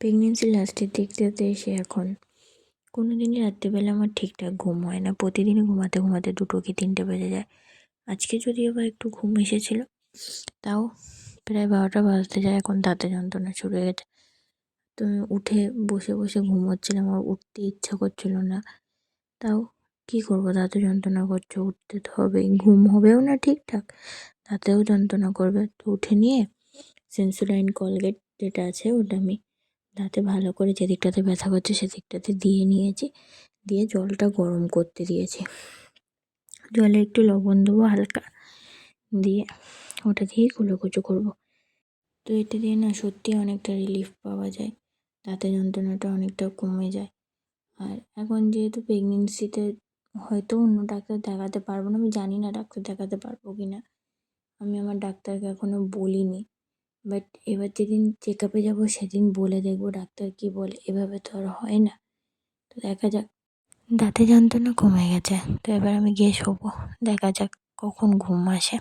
প্রেগনেন্সির লাস্টের দিকটাতে এসে এখন কোনো দিনই রাত্রিবেলা আমার ঠিকঠাক ঘুম হয় না। প্রতিদিনই ঘুমাতে ঘুমাতে 2টো কি 3টে বেজে যায়। আজকে যদিও বা একটু ঘুম এসেছিলো, তাও প্রায় 12টা বাজতে যায়। এখন দাঁতে যন্ত্রণা শুরু হয়ে গেছে। তো আমি উঠে বসে বসে ঘুমোচ্ছিলাম, আমার উঠতে ইচ্ছা করছিল না। তাও কী করবো, দাঁতে যন্ত্রণা করছে, উঠতে তো হবেই। ঘুম হবেও না ঠিকঠাক, দাঁতেও যন্ত্রণা করবে। তো উঠে নিয়ে সেন্সোডাইন কোলগেট যেটা আছে ওটা আমি দাঁতে ভালো করে যে দিকটাতে ব্যথা করছে সেদিকটাতে দিয়ে নিয়েছি। দিয়ে জলটা গরম করতে দিয়েছি। জলে একটু লবণ দেবো হালকা, দিয়ে ওটা দিয়েই কুলোকুচো করবো। তো এটা দিয়ে না সত্যি অনেকটা রিলিফ পাওয়া যায়, দাঁতে যন্ত্রণাটা অনেকটা কমে যায়। আর এখন যেহেতু প্রেগনেন্সিতে হয়তো অন্য ডাক্তার দেখাতে পারবো না, আমি জানি না ডাক্তার দেখাতে পারবো কি না। আমি আমার ডাক্তারকে এখনও বলিনি, বাট এবার যেদিন চেক আপে যাবো সেদিন বলে দেখবো ডাক্তার কী বলে। এভাবে তো আর হয় না। তো দেখা যাক। দাঁতে যন্ত্রণা কমে গেছে, তো এবার আমি গিয়ে শোবো। দেখা যাক কখন ঘুম আসে।